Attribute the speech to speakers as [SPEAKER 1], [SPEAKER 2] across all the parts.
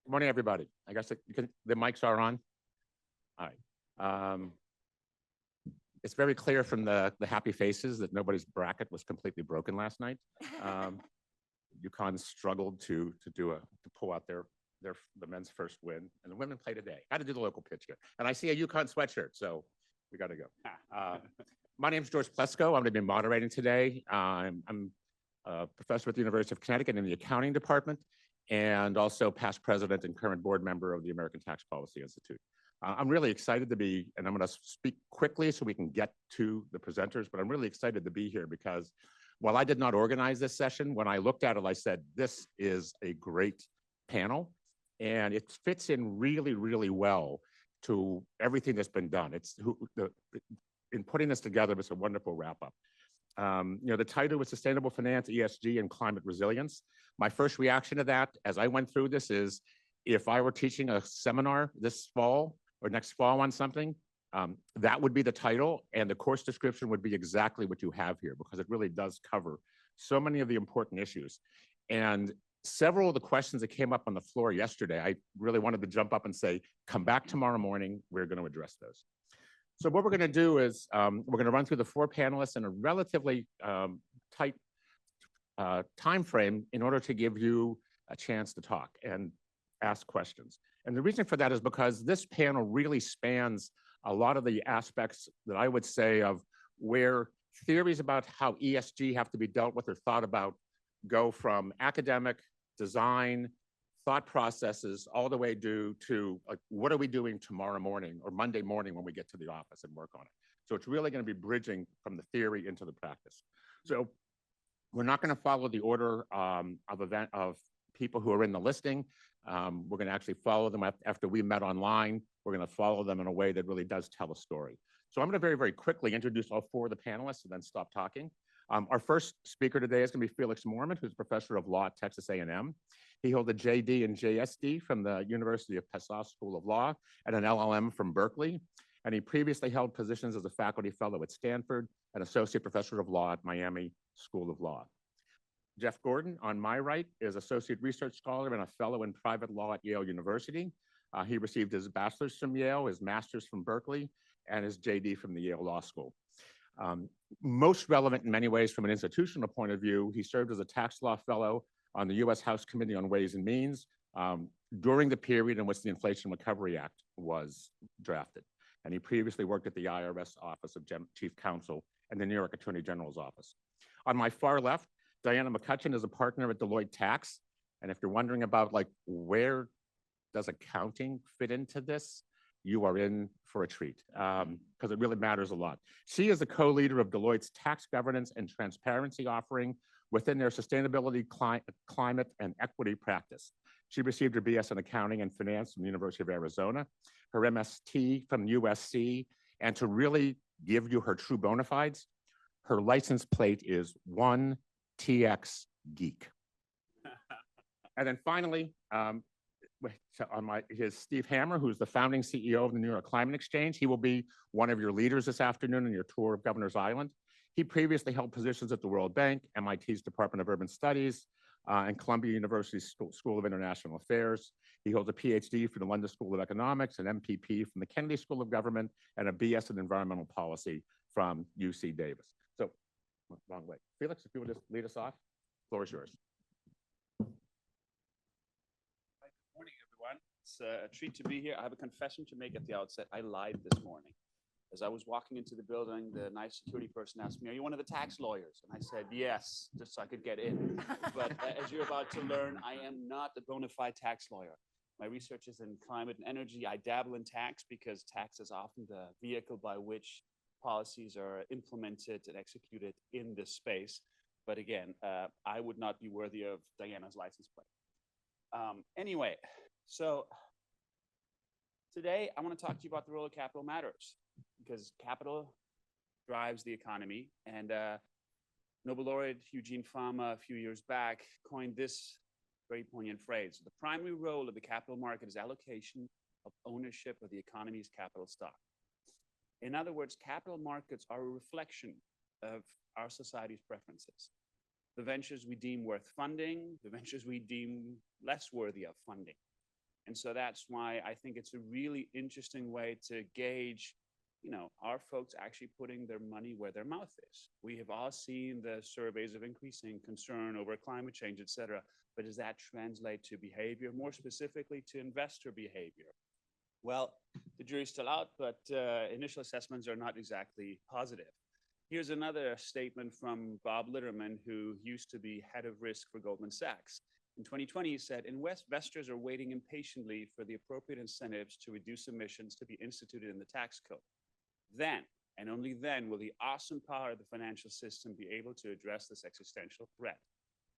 [SPEAKER 1] Good morning, everybody. I guess the mics are on. All right. It's very clear from the happy faces that nobody's bracket was completely broken last night. UConn struggled to pull out the men's first win, and the women play today. Got to do the local pitch here, and I see a UConn sweatshirt, so we got to go. My name is George Plesko. I'm going to be moderating today. I'm a professor at the University of Connecticut in the accounting department, and also past president and current board member of the American Tax Policy Institute. I'm really excited to be, and I'm going to speak quickly so we can get to the presenters, but I'm really excited to be here because while I did not organize this session, when I looked at it, I said, this is a great panel, and it fits in really, really well to everything that's been done. In putting this together, it's a wonderful wrap up. The title was Sustainable Finance, ESG, and Climate Resilience. My first reaction to that, as I went through this, is if I were teaching a seminar this fall or next fall on something, that would be the title, and the course description would be exactly what you have here, because it really does cover so many of the important issues. And several of the questions that came up on the floor yesterday, I really wanted to jump up and say, come back tomorrow morning, we're going to address those. So what we're going to do is we're going to run through the four panelists in a relatively tight time frame in order to give you a chance to talk and ask questions. And the reason for that is because this panel really spans a lot of the aspects that I would say of where theories about how ESG have to be dealt with or thought about go from academic, design, thought processes, all the way due to like, what are we doing tomorrow morning or Monday morning when we get to the office and work on it. So it's really going to be bridging from the theory into the practice. So we're not going to follow the order of people who are in the listing. We're going to actually follow them after we met online. We're going to follow them in a way that really does tell a story. So I'm going to very, very quickly introduce all four of the panelists and then stop talking. Our first speaker today is going to be Felix Moorman, who's a professor of law at Texas A&M. He held a JD and JSD from the University of Passau School of Law and an LLM from Berkeley. And he previously held positions as a faculty fellow at Stanford and associate professor of law at Miami School of Law. Jeff Gordon, on my right, is associate research scholar and a fellow in private law at Yale University. He received his bachelor's from Yale, his master's from Berkeley, and his JD from the Yale Law School. Most relevant in many ways from an institutional point of view, he served as a tax law fellow on the U.S. House Committee on Ways and Means during the period in which the Inflation Recovery Act was drafted. And he previously worked at the IRS Office of Chief Counsel and the New York Attorney General's Office. On my far left, Diana McCutcheon is a partner at Deloitte Tax. And if you're wondering about like, where does accounting fit into this, you are in for a treat because it really matters a lot. She is the co-leader of Deloitte's tax governance and transparency offering within their sustainability, climate, and equity practice. She received her BS in accounting and finance from the University of Arizona, her MST from USC, and to really give you her true bona fides, her license plate is 1TX Geek. And then finally, here's Steve Hammer, who's the founding CEO of the New York Climate Exchange. He will be one of your leaders this afternoon in your tour of Governor's Island. He previously held positions at the World Bank, MIT's Department of Urban Studies, and Columbia University's School of International Affairs. He holds a PhD from the London School of Economics, an MPP from the Kennedy School of Government, and a BS in Environmental Policy from UC Davis. So, wrong way. Felix, if you would just lead us off, the floor is yours.
[SPEAKER 2] Good morning, everyone. It's a treat to be here. I have a confession to make at the outset. I lied this morning. As I was walking into the building, the nice security person asked me, "Are you one of the tax lawyers?" And I said, "Yes," just so I could get in. But as you're about to learn, I am not a bona fide tax lawyer. My research is in climate and energy. I dabble in tax because tax is often the vehicle by which policies are implemented and executed in this space. But again, I would not be worthy of Diana's license plate. Anyway, so today I want to talk to you about the role of capital matters, because capital drives the economy. And Nobel laureate Eugene Fama a few years back coined this very poignant phrase: the primary role of the capital market is allocation of ownership of the economy's capital stock. In other words, capital markets are a reflection of our society's preferences. The ventures we deem worth funding, the ventures we deem less worthy of funding. And so that's why I think it's a really interesting way to gauge, are folks actually putting their money where their mouth is? We have all seen the surveys of increasing concern over climate change, et cetera, but does that translate to behavior, more specifically to investor behavior? Well, the jury's still out, but initial assessments are not exactly positive. Here's another statement from Bob Litterman, who used to be head of risk for Goldman Sachs. In 2020, he said, investors are waiting impatiently for the appropriate incentives to reduce emissions to be instituted in the tax code. Then, and only then, will the awesome power of the financial system be able to address this existential threat.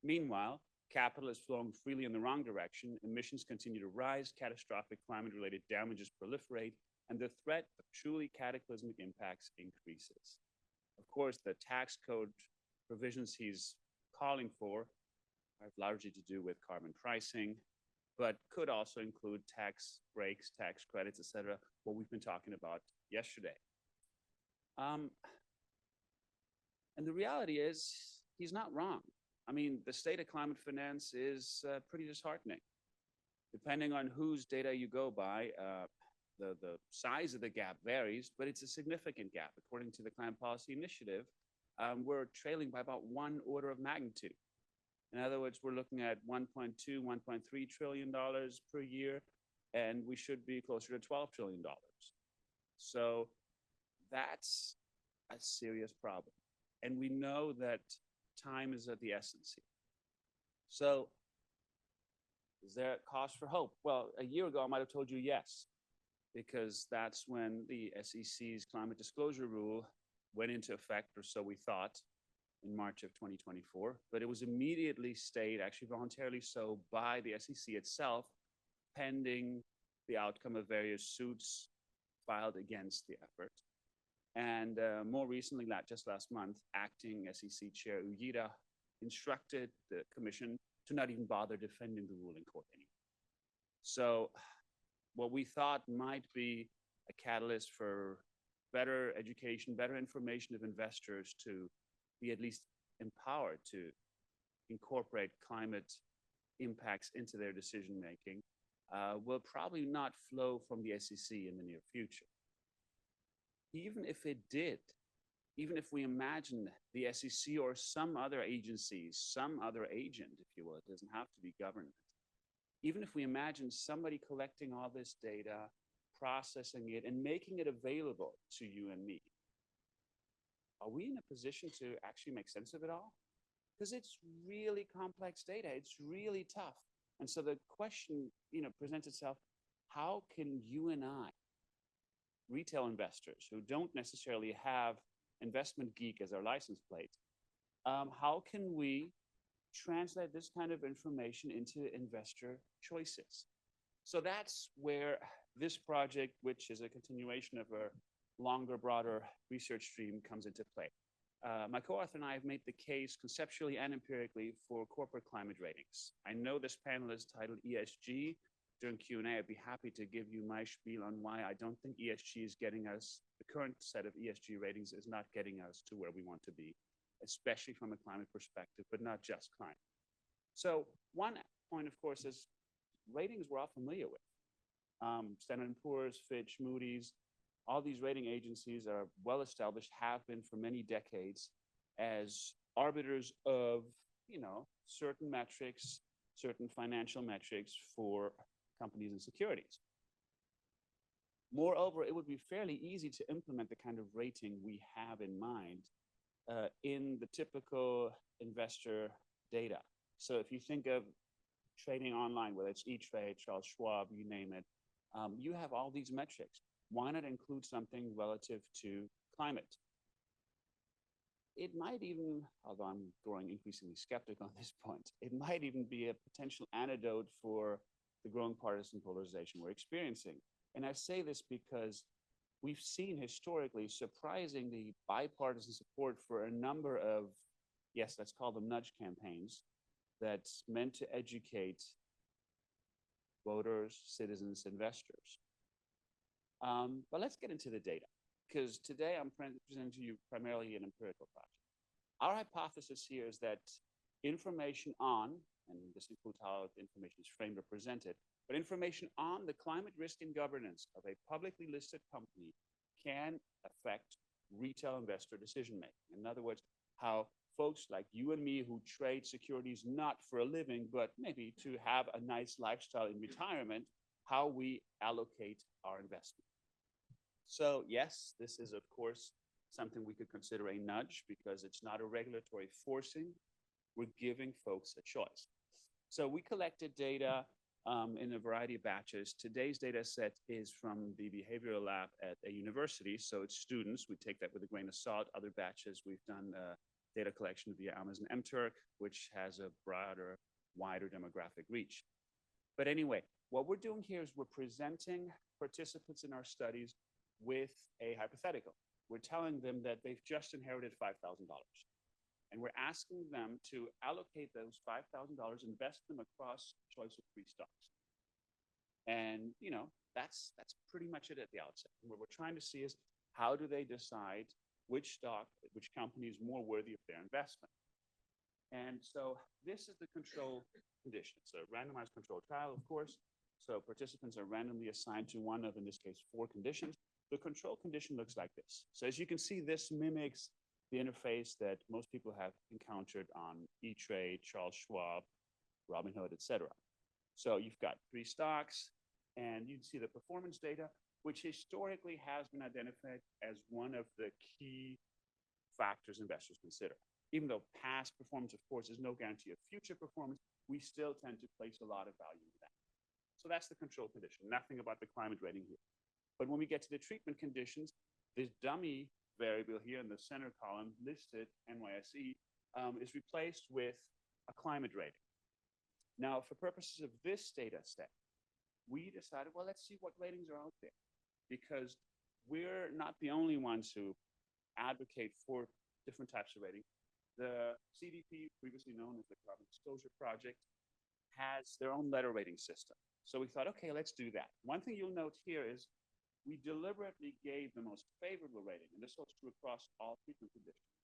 [SPEAKER 2] Meanwhile, capital is flowing freely in the wrong direction, emissions continue to rise, catastrophic climate-related damages proliferate, and the threat of truly cataclysmic impacts increases. Of course, the tax code provisions he's calling for have largely to do with carbon pricing, but could also include tax breaks, tax credits, et cetera, what we've been talking about yesterday. And the reality is, he's not wrong. I mean, the state of climate finance is pretty disheartening. Depending on whose data you go by, the size of the gap varies, but it's a significant gap. According to the Climate Policy Initiative, we're trailing by about 1 order of magnitude. In other words, we're looking at $1.2, $1.3 trillion per year, and we should be closer to $12 trillion. So that's a serious problem. And we know that time is of the essence here. So is there a cause for hope? Well, a year ago, I might have told you yes, because that's when the SEC's climate disclosure rule went into effect, or so we thought, in March of 2024. But it was immediately stayed, actually voluntarily so, by the SEC itself, pending the outcome of various suits filed against the effort. And more recently, just last month, acting SEC Chair Ueda instructed the commission to not even bother defending the rule in court anymore. So what we thought might be a catalyst for better education, better information of investors to be at least empowered to incorporate climate impacts into their decision-making will probably not flow from the SEC in the near future. Even if it did, even if we imagine the SEC or some other agencies, some other agent, if you will, it doesn't have to be government. Even if we imagine somebody collecting all this data, processing it, and making it available to you and me, are we in a position to actually make sense of it all? Because it's really complex data. It's really tough. And so the question, presents itself, how can you and I, retail investors who don't necessarily have investment geek as our license plate, how can we translate this kind of information into investor choices? So that's where this project, which is a continuation of a longer, broader research stream, comes into play. My co-author and I have made the case conceptually and empirically for corporate climate ratings. I know this panel is titled ESG. During Q&A, I'd be happy to give you my spiel on why I don't think ESG is getting us, the current set of ESG ratings is not getting us to where we want to be, especially from a climate perspective, but not just climate. So one point, of course, is ratings we're all familiar with. Standard & Poor's, Fitch, Moody's, all these rating agencies are well established, have been for many decades as arbiters of, certain metrics, certain financial metrics for companies and securities. Moreover, it would be fairly easy to implement the kind of rating we have in mind in the typical investor data. So if you think of trading online, whether it's E-Trade, Charles Schwab, you name it, you have all these metrics. Why not include something relative to climate? It might even, although I'm growing increasingly skeptical on this point, it might even be a potential antidote for the growing partisan polarization we're experiencing. And I say this because we've seen historically surprisingly bipartisan support for a number of, yes, let's call them nudge campaigns, that's meant to educate voters, citizens, investors. But let's get into the data, because today I'm presenting to you primarily an empirical project. Our hypothesis here is that information on and this includes how the information is framed or presented, but information on the climate risk and governance of a publicly listed company can affect retail investor decision-making. In other words, how folks like you and me who trade securities not for a living, but maybe to have a nice lifestyle in retirement, how we allocate our investment. So yes, this is of course something we could consider a nudge because it's not a regulatory forcing. We're giving folks a choice. So we collected data in a variety of batches. Today's data set is from the behavioral lab at a university, so it's students. We take that with a grain of salt. Other batches, we've done data collection via Amazon MTurk, which has a broader, wider demographic reach. But anyway, what we're doing here is we're presenting participants in our studies with a hypothetical. We're telling them that they've just inherited $5,000. And we're asking them to allocate those $5,000, invest them across choice of 3 stocks. And, you know, that's pretty much it at the outset. And what we're trying to see is how do they decide which stock, which company is more worthy of their investment. And so this is the control condition. It's a randomized control trial, of course. So participants are randomly assigned to one of, in this case, 4 conditions. The control condition looks like this. So as you can see, this mimics the interface that most people have encountered on E-Trade, Charles Schwab, Robinhood, etc. So you've got 3 stocks, and you can see the performance data, which historically has been identified as one of the key factors investors consider. Even though past performance, of course, is no guarantee of future performance, we still tend to place a lot of value in that. So that's the control condition, nothing about the climate rating here. But when we get to the treatment conditions, this dummy variable here in the center column listed, NYSE, is replaced with a climate rating. Now, for purposes of this data set, we decided, well, let's see what ratings are out there, because we're not the only ones who advocate for different types of rating. The CDP, previously known as the Carbon Disclosure Project, has their own letter rating system. So we thought, okay, let's do that. One thing you'll note here is we deliberately gave the most favorable rating, and this holds true across all treatment conditions,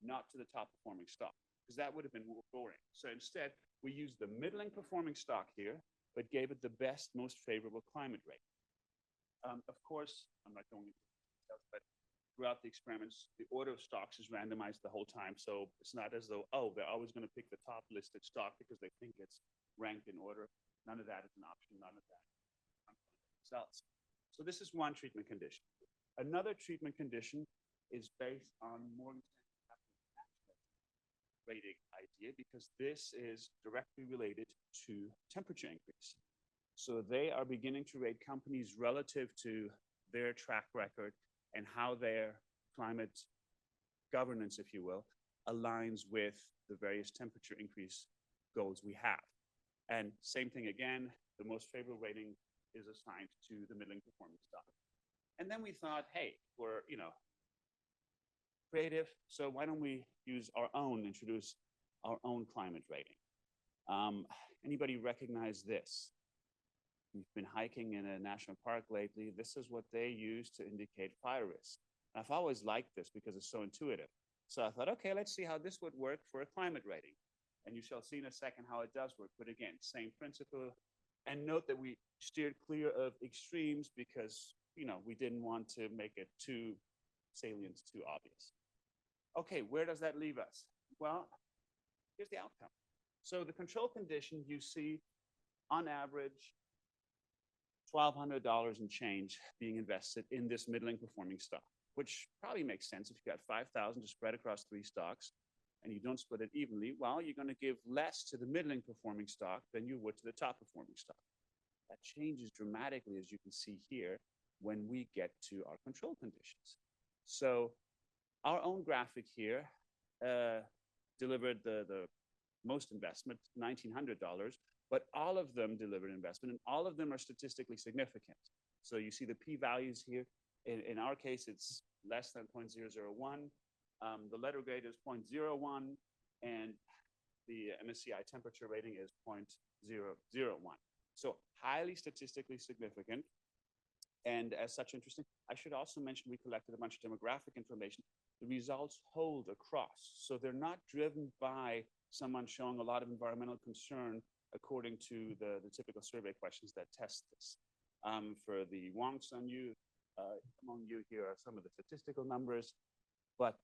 [SPEAKER 2] not to the top performing stock, because that would have been more boring. So instead, we used the middling performing stock here, but gave it the best, most favorable climate rating. Of course, I'm not going into details, but throughout the experiments, the order of stocks is randomized the whole time. So it's not as though, oh, they're always going to pick the top listed stock because they think it's ranked in order. None of that is an option, none of that results. So this is one treatment condition. Another treatment condition is based on Morgan Stanley rating idea, because this is directly related to temperature increase. So they are beginning to rate companies relative to their track record and how their climate governance, if you will, aligns with the various temperature increase goals we have. And same thing again, the most favorable rating is assigned to the middling performing stock. And then we thought, hey, we're, creative, so why don't we introduce our own climate rating? Anybody recognize this? We've been hiking in a national park lately. This is what they use to indicate fire risk. And I've always liked this because it's so intuitive. So I thought, okay, let's see how this would work for a climate rating. And you shall see in a second how it does work. But again, same principle. And note that we steered clear of extremes because, we didn't want to make it too salient, too obvious. Okay, where does that leave us? Well, here's the outcome. So the control condition, you see, on average, $1,200 and change being invested in this middling performing stock, which probably makes sense if you got 5,000 to spread across 3 stocks and you don't split it evenly. Well, you're going to give less to the middling performing stock than you would to the top performing stock. That changes dramatically, as you can see here, when we get to our control conditions. So our own graphic here delivered the most investment, $1,900, but all of them delivered investment, and all of them are statistically significant. So you see the p-values here. In our case, it's less than 0.001. The letter grade is 0.01, and the MSCI temperature rating is 0.001. So highly statistically significant, and as such interesting. I should also mention we collected a bunch of demographic information. The results hold across, so they're not driven by someone showing a lot of environmental concern according to the typical survey questions that test this. For the wonks on you, among you, here are some of the statistical numbers, but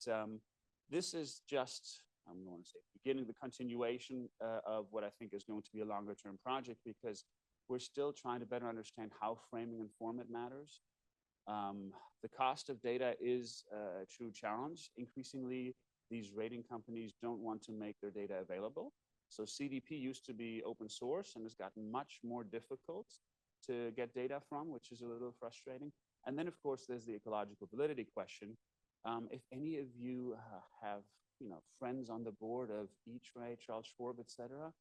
[SPEAKER 2] this is just, I'm going to say, beginning the continuation of what I think is going to be a longer term project, because we're still trying to better understand how framing and format matters. The cost of data is a true challenge. Increasingly, these rating companies don't want to make their data available. So CDP used to be open source and has gotten much more difficult to get data from, which is a little frustrating. And then, of course, there's the ecological validity question. If any of you have friends on the board of E-Tray, Charles Schwab, et cetera,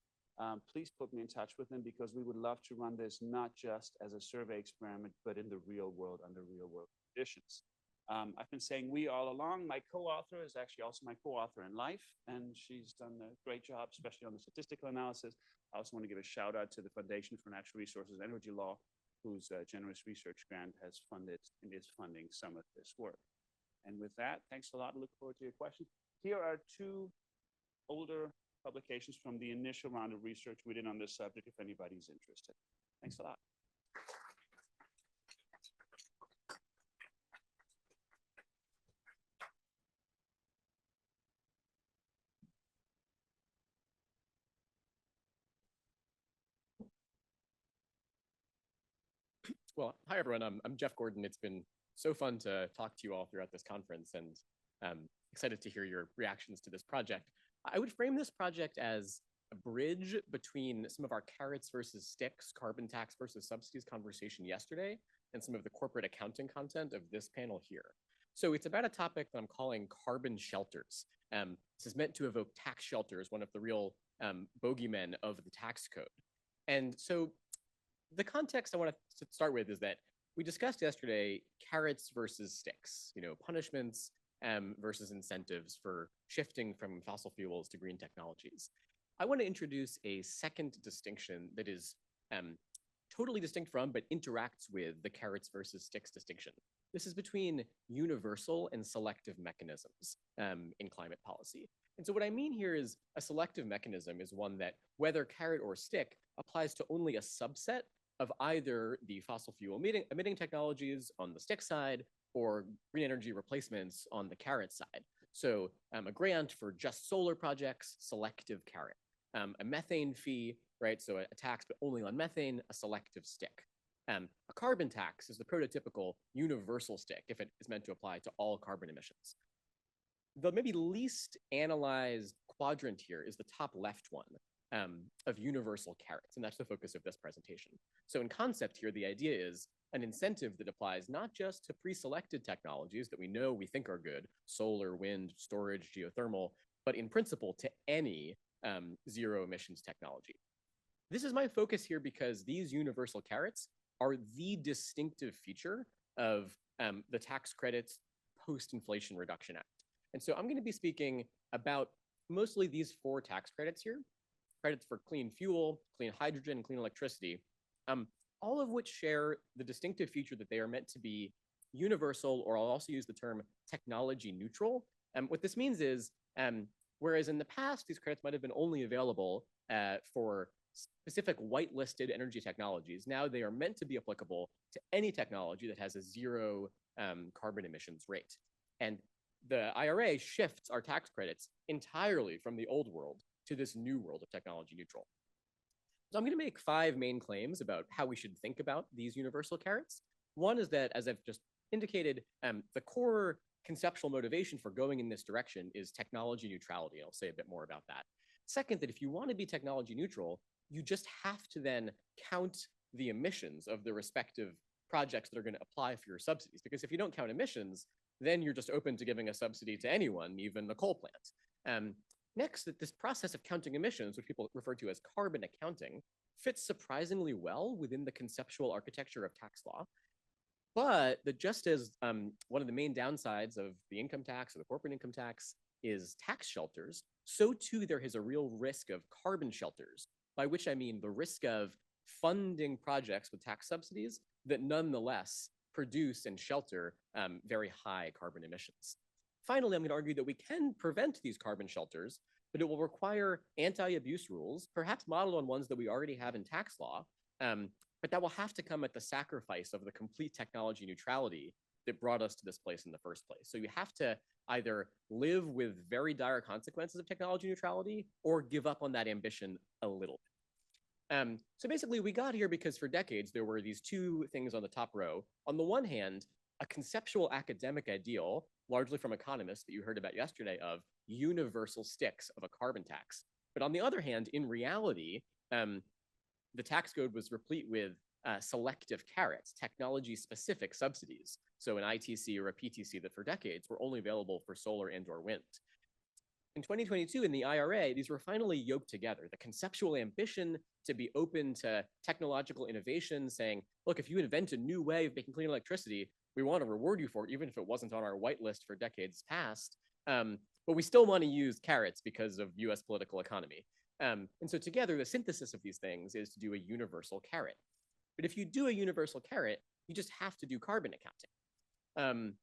[SPEAKER 2] please put me in touch with them, because we would love to run this not just as a survey experiment, but in the real world, under real world conditions. I've been saying we all along. My co-author is actually also my co-author in life, and she's done a great job, especially on the statistical analysis. I also want to give a shout out to the Foundation for Natural Resources and Energy Law, whose generous research grant has funded and is funding some of this work. And with that, thanks a lot. I look forward to your questions. Here are two older publications from the initial round of research we did on this subject, if anybody's interested. Thanks a lot.
[SPEAKER 3] Well, hi everyone. I'm Jeff Gordon. It's been so fun to talk to you all throughout this conference, and excited to hear your reactions to this project. I would frame this project as a bridge between some of our carrots versus sticks, carbon tax versus subsidies conversation yesterday, and some of the corporate accounting content of this panel here. So it's about a topic that I'm calling carbon shelters. This is meant to evoke tax shelters, one of the real bogeymen of the tax code. And so the context I want to start with is that we discussed yesterday carrots versus sticks, punishments versus incentives for shifting from fossil fuels to green technologies. I want to introduce a second distinction that is totally distinct from, but interacts with the carrots versus sticks distinction. This is between universal and selective mechanisms in climate policy. And so what I mean here is a selective mechanism is one that, whether carrot or stick, applies to only a subset of either the fossil fuel emitting technologies on the stick side or green energy replacements on the carrot side. So a grant for just solar projects, selective carrot. A methane fee, right? So a tax, but only on methane, a selective stick. A carbon tax is the prototypical universal stick if it is meant to apply to all carbon emissions. The maybe least analyzed quadrant here is the top left one of universal carrots, and that's the focus of this presentation. So in concept here, the idea is an incentive that applies not just to pre-selected technologies that we think are good, solar, wind, storage, geothermal, but in principle to any zero emissions technology. This is my focus here because these universal carrots are the distinctive feature of the tax credits post-Inflation Reduction Act. And so I'm going to be speaking about mostly these 4 tax credits here, credits for clean fuel, clean hydrogen, clean electricity, all of which share the distinctive feature that they are meant to be universal, or I'll also use the term technology neutral. What this means is, whereas in the past, these credits might have been only available for specific whitelisted energy technologies, now they are meant to be applicable to any technology that has a 0 carbon emissions rate. And the IRA shifts our tax credits entirely from the old world to this new world of technology neutral. So I'm going to make 5 main claims about how we should think about these universal carrots. One is that, as I've just indicated, the core conceptual motivation for going in this direction is technology neutrality. I'll say a bit more about that. Second, that if you want to be technology neutral, you just have to then count the emissions of the respective projects that are going to apply for your subsidies. Because if you don't count emissions, then you're just open to giving a subsidy to anyone, even a coal plant. Next, that this process of counting emissions, which people refer to as carbon accounting, fits surprisingly well within the conceptual architecture of tax law. But that just as one of the main downsides of the income tax or the corporate income tax is tax shelters, so too there is a real risk of carbon shelters, by which I mean the risk of funding projects with tax subsidies that nonetheless produce and shelter very high carbon emissions. Finally, I'm going to argue that we can prevent these carbon shelters but it will require anti-abuse rules, perhaps modeled on ones that we already have in tax law, but that will have to come at the sacrifice of the complete technology neutrality that brought us to this place in the first place. So you have to either live with very dire consequences of technology neutrality or give up on that ambition a little bit. So basically we got here because for decades there were these two things on the top row. On the one hand, a conceptual academic ideal, largely from economists that you heard about yesterday, of universal sticks of a carbon tax. But on the other hand, in reality, the tax code was replete with selective carrots, technology-specific subsidies. So an ITC or a PTC that for decades were only available for solar and or wind. In 2022, in the IRA, these were finally yoked together. The conceptual ambition to be open to technological innovation, saying, look, if you invent a new way of making clean electricity, we want to reward you for it, even if it wasn't on our whitelist for decades past. But we still want to use carrots because of US political economy. And so together, the synthesis of these things is to do a universal carrot. But if you do a universal carrot, you just have to do carbon accounting.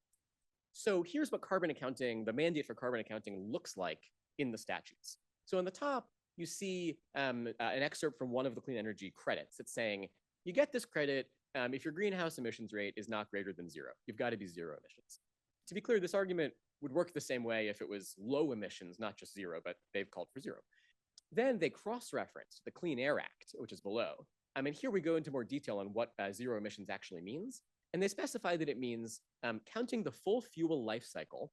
[SPEAKER 3] So here's what carbon accounting, the mandate for carbon accounting looks like in the statutes. So on the top, you see an excerpt from one of the clean energy credits. It's saying, you get this credit if your greenhouse emissions rate is not greater than 0. You've got to be 0 emissions. To be clear, this argument would work the same way if it was low emissions, not just 0, but they've called for 0. Then they cross-reference the Clean Air Act, which is below. And here we go into more detail on what 0 emissions actually means. And they specify that it means counting the full fuel life cycle,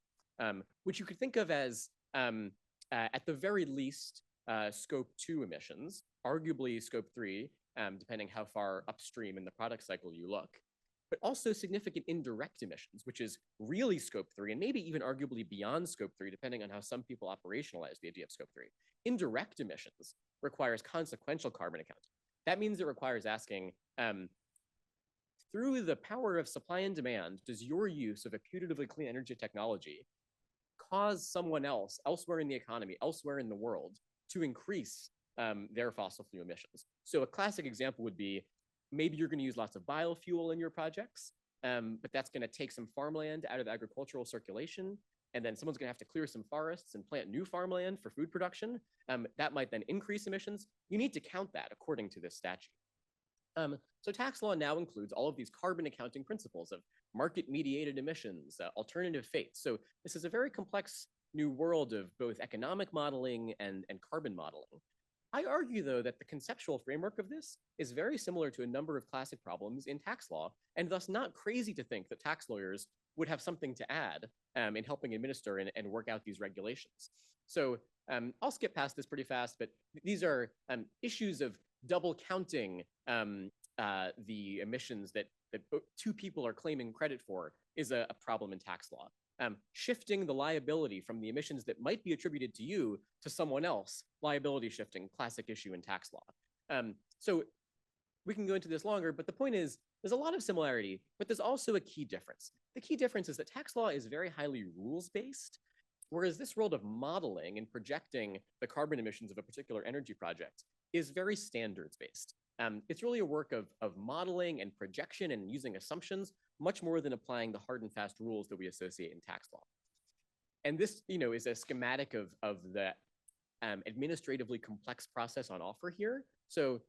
[SPEAKER 3] which you could think of as, at the very least, scope 2 emissions, arguably scope 3, depending how far upstream in the product cycle you look, but also significant indirect emissions, which is really scope 3, and maybe even arguably beyond scope 3, depending on how some people operationalize the idea of scope 3. Indirect emissions requires consequential carbon accounting. That means it requires asking, through the power of supply and demand, does your use of a putatively clean energy technology cause someone else, elsewhere in the economy, elsewhere in the world, to increase their fossil fuel emissions? So a classic example would be, maybe you're going to use lots of biofuel in your projects, but that's going to take some farmland out of agricultural circulation, and then someone's going to have to clear some forests and plant new farmland for food production. That might then increase emissions. You need to count that according to this statute. So tax law now includes all of these carbon accounting principles of market-mediated emissions, alternative fates. So this is a very complex new world of both economic modeling and carbon modeling. I argue, though, that the conceptual framework of this is very similar to a number of classic problems in tax law, and thus not crazy to think that tax lawyers would have something to add in helping administer and work out these regulations. So I'll skip past this pretty fast, but these are issues of double counting the emissions that two people are claiming credit for is a problem in tax law. Shifting the liability from the emissions that might be attributed to you to someone else, liability shifting, classic issue in tax law. So we can go into this longer, but the point is, there's a lot of similarity, but there's also a key difference. The key difference is that tax law is very highly rules-based, whereas this world of modeling and projecting the carbon emissions of a particular energy project is very standards-based. It's really a work of modeling and projection and using assumptions, much more than applying the hard and fast rules that we associate in tax law. And this, is a schematic of the administratively complex process on offer here. So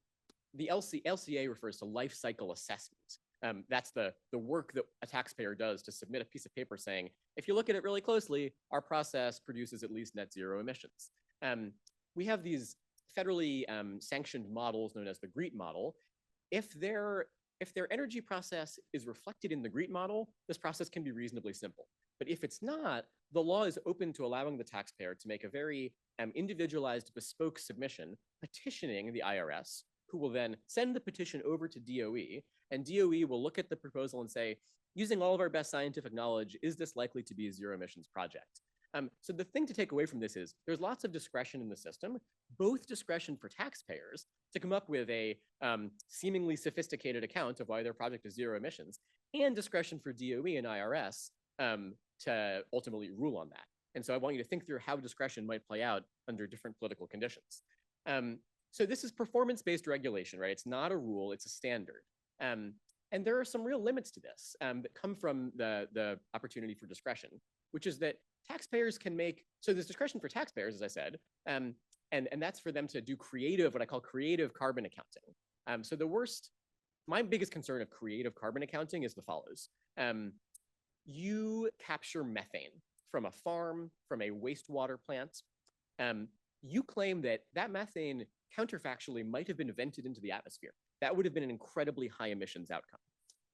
[SPEAKER 3] the LCA refers to life cycle assessment. That's the work that a taxpayer does to submit a piece of paper saying, if you look at it really closely, our process produces at least net 0 emissions. We have these federally sanctioned models known as the GREET model. If their energy process is reflected in the GREET model, this process can be reasonably simple. But if it's not, the law is open to allowing the taxpayer to make a very individualized bespoke submission, petitioning the IRS, who will then send the petition over to DOE, and DOE will look at the proposal and say, using all of our best scientific knowledge, is this likely to be a 0 emissions project? So the thing to take away from this is there's lots of discretion in the system, both discretion for taxpayers to come up with a seemingly sophisticated account of why their project is 0 emissions, and discretion for DOE and IRS to ultimately rule on that. And so I want you to think through how discretion might play out under different political conditions. So this is performance-based regulation, right? It's not a rule, it's a standard. And there are some real limits to this that come from the opportunity for discretion, which is that taxpayers can make, so there's discretion for taxpayers, as I said, and that's for them to do what I call creative carbon accounting. So my biggest concern of creative carbon accounting is the follows. You capture methane from a farm, from a wastewater plant. You claim that that methane counterfactually might have been vented into the atmosphere. That would have been an incredibly high emissions outcome.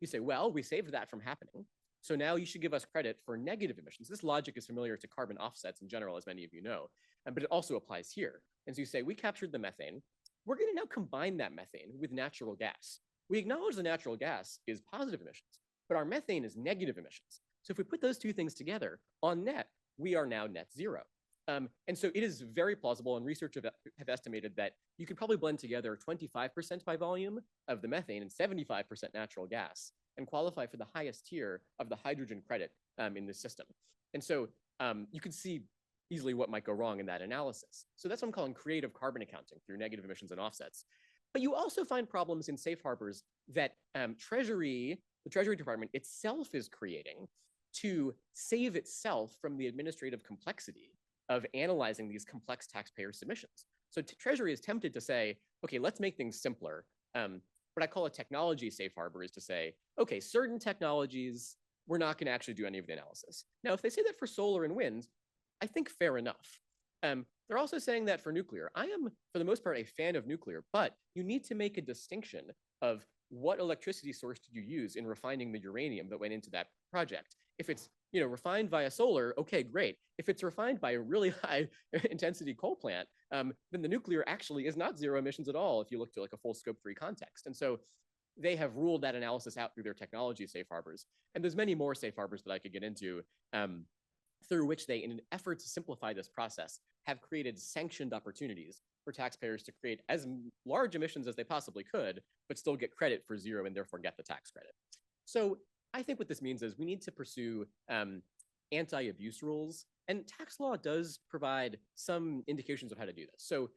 [SPEAKER 3] You say, well, we saved that from happening. So now you should give us credit for negative emissions. This logic is familiar to carbon offsets in general, as many of you know, but it also applies here. And so you say, we captured the methane. We're going to now combine that methane with natural gas. We acknowledge the natural gas is positive emissions, but our methane is negative emissions. So if we put those two things together, on net, we are now net zero. And so it is very plausible, and researchers have estimated that you could probably blend together 25% by volume of the methane and 75% natural gas and qualify for the highest tier of the hydrogen credit in this system. And so you can see easily what might go wrong in that analysis. So that's what I'm calling creative carbon accounting through negative emissions and offsets. But you also find problems in safe harbors that the Treasury Department itself is creating to save itself from the administrative complexity of analyzing these complex taxpayer submissions. So Treasury is tempted to say, okay, let's make things simpler. What I call a technology safe harbor is to say, okay, certain technologies, we're not going to actually do any of the analysis. Now, if they say that for solar and wind, I think fair enough. They're also saying that for nuclear. I am, for the most part, a fan of nuclear, but you need to make a distinction of what electricity source did you use in refining the uranium that went into that project. If it's refined via solar, okay, great. If it's refined by a really high intensity coal plant, then the nuclear actually is not zero emissions at all if you look to like a full scope 3 context. And so they have ruled that analysis out through their technology safe harbors. And there's many more safe harbors that I could get into through which they, in an effort to simplify this process, have created sanctioned opportunities for taxpayers to create as large emissions as they possibly could, but still get credit for zero and therefore get the tax credit. So I think what this means is we need to pursue anti-abuse rules, and tax law does provide some indications of how to do this. So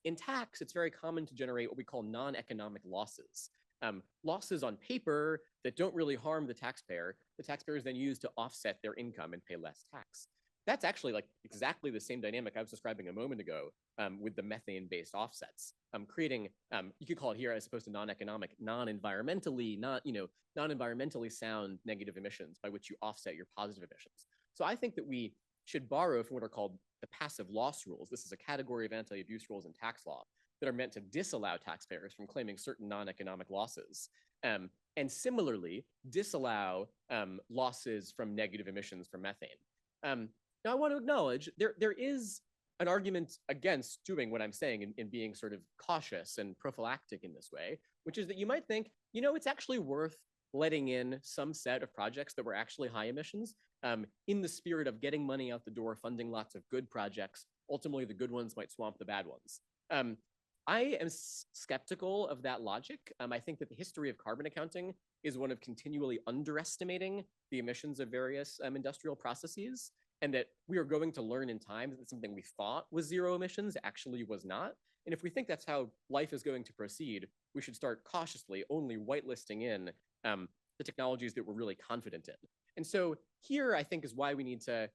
[SPEAKER 3] in tax, it's very common to generate what we call non-economic losses. Losses on paper that don't really harm the taxpayers then use to offset their income and pay less tax. That's actually like exactly the same dynamic I was describing a moment ago with the methane-based offsets, creating, you could call it here as opposed to non-economic, non-environmentally sound negative emissions by which you offset your positive emissions. So I think that we should borrow from what are called the passive loss rules. This is a category of anti-abuse rules in tax law that are meant to disallow taxpayers from claiming certain non-economic losses. And similarly, disallow losses from negative emissions from methane. Now, I want to acknowledge there is an argument against doing what I'm saying in being sort of cautious and prophylactic in this way, which is that you might think, it's actually worth letting in some set of projects that were actually high emissions in the spirit of getting money out the door, funding lots of good projects. Ultimately, the good ones might swamp the bad ones. I am skeptical of that logic. I think that the history of carbon accounting is one of continually underestimating the emissions of various industrial processes, and that we are going to learn in time that something we thought was zero emissions actually was not. And if we think that's how life is going to proceed, we should start cautiously only whitelisting in the technologies that we're really confident in. And so here, I think, is why we need to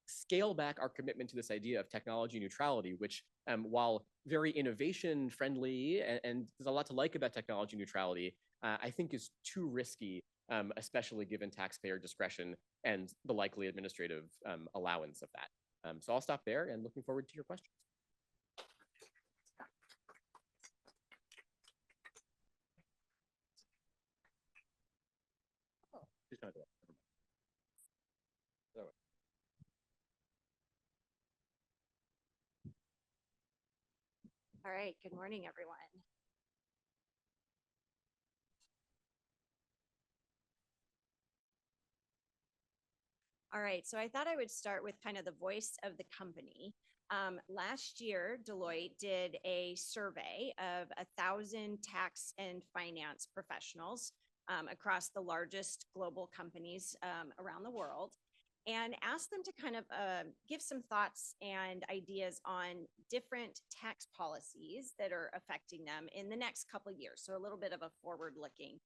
[SPEAKER 3] scale back our commitment to this idea of technology neutrality, which while very innovation friendly, and there's a lot to like about technology neutrality, I think is too risky, especially given taxpayer discretion and the likely administrative allowance of that. So I'll stop there and looking forward to your questions. Oh, she's gonna do it.
[SPEAKER 4] All right, good morning, everyone. All right, so I thought I would start with kind of the voice of the company. Last year, Deloitte did a survey of 1,000 tax and finance professionals across the largest global companies around the world, and asked them to kind of give some thoughts and ideas on different tax policies that are affecting them in the next couple of years. So a little bit of a forward looking.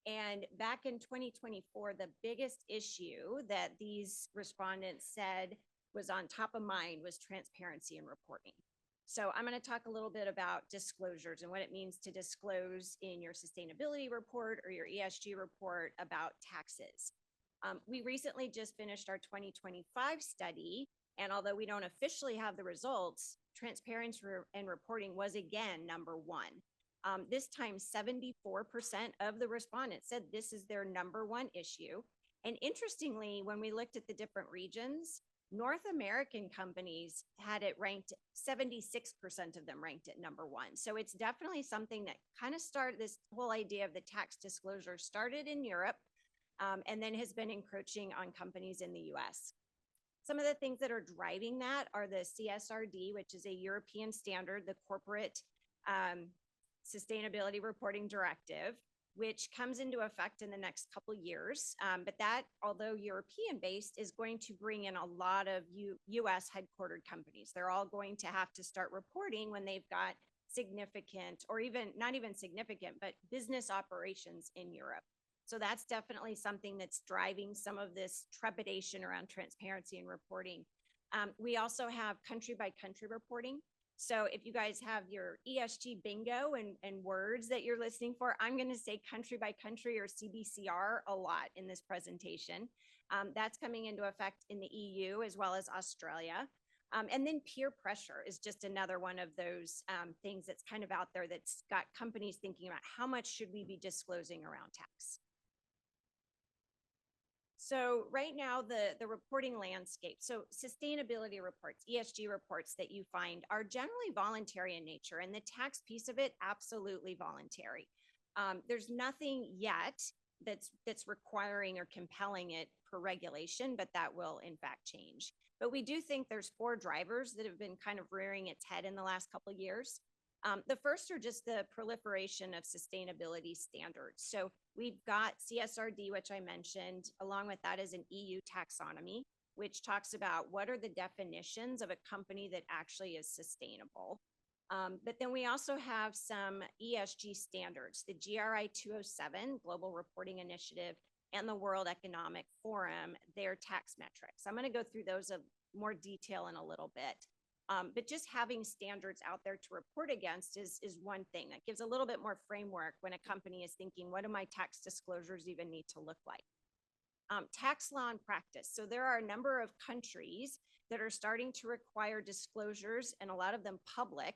[SPEAKER 4] And back in 2024, the biggest issue that these respondents said was on top of mind was transparency and reporting. So I'm going to talk a little bit about disclosures and what it means to disclose in your sustainability report or your ESG report about taxes. We recently just finished our 2025 study, and although we don't officially have the results, transparency and reporting was again number one. This time, 74% of the respondents said this is their number one issue. And interestingly, when we looked at the different regions, North American companies had it ranked, 76% of them ranked it number one. So it's definitely something that kind of started, this whole idea of the tax disclosure started in Europe and then has been encroaching on companies in the US. Some of the things that are driving that are the CSRD, which is a European standard, the Corporate Sustainability Reporting Directive, which comes into effect in the next couple years. But that, although European based, is going to bring in a lot of US headquartered companies. They're all going to have to start reporting when they've got significant, or even not even significant, but business operations in Europe. So that's definitely something that's driving some of this trepidation around transparency and reporting. We also have country by country reporting. So if you guys have your ESG bingo and words that you're listening for, I'm going to say country by country or CBCR a lot in this presentation. That's coming into effect in the EU as well as Australia. And then peer pressure is just another one of those things that's kind of out there that's got companies thinking about how much should we be disclosing around tax. So right now, the reporting landscape, so sustainability reports, ESG reports that you find are generally voluntary in nature, and the tax piece of it, absolutely voluntary. There's nothing yet that's requiring or compelling it per regulation, but that will in fact change. But we do think there's 4 drivers that have been kind of rearing its head in the last couple of years. The first are just the proliferation of sustainability standards. So we've got CSRD, which I mentioned, along with that is an EU taxonomy, which talks about what are the definitions of a company that actually is sustainable. But then we also have some ESG standards, the GRI 207, Global Reporting Initiative, and the World Economic Forum, their tax metrics. I'm going to go through those in more detail in a little bit. But just having standards out there to report against is one thing that gives a little bit more framework when a company is thinking, what do my tax disclosures even need to look like? Tax law and practice. So there are a number of countries that are starting to require disclosures, and a lot of them public.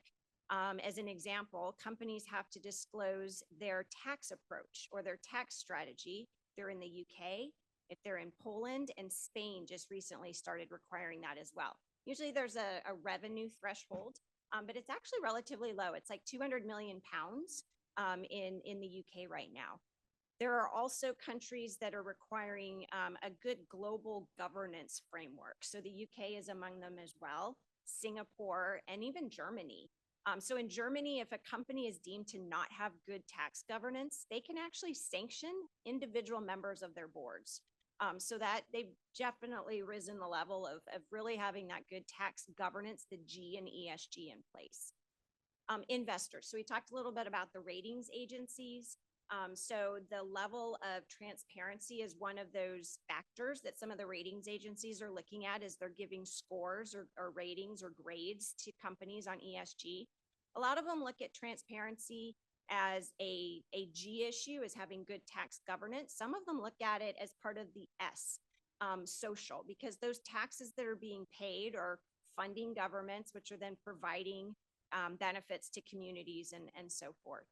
[SPEAKER 4] As an example, companies have to disclose their tax approach or their tax strategy. They're in the UK, if they're in Poland, and Spain just recently started requiring that as well. Usually there's a revenue threshold, but it's actually relatively low. It's like 200 million pounds in the UK right now. There are also countries that are requiring a good global governance framework. So the UK is among them as well, Singapore, and even Germany. So in Germany, if a company is deemed to not have good tax governance, they can actually sanction individual members of their boards. So that they've definitely risen the level of really having that good tax governance, the G and ESG in place. Investors. So we talked a little bit about the ratings agencies. So the level of transparency is one of those factors that some of the ratings agencies are looking at as they're giving scores or ratings or grades to companies on ESG. A lot of them look at transparency as a G issue, as having good tax governance. Some of them look at it as part of the S, social, because those taxes that are being paid are funding governments, which are then providing benefits to communities and so forth.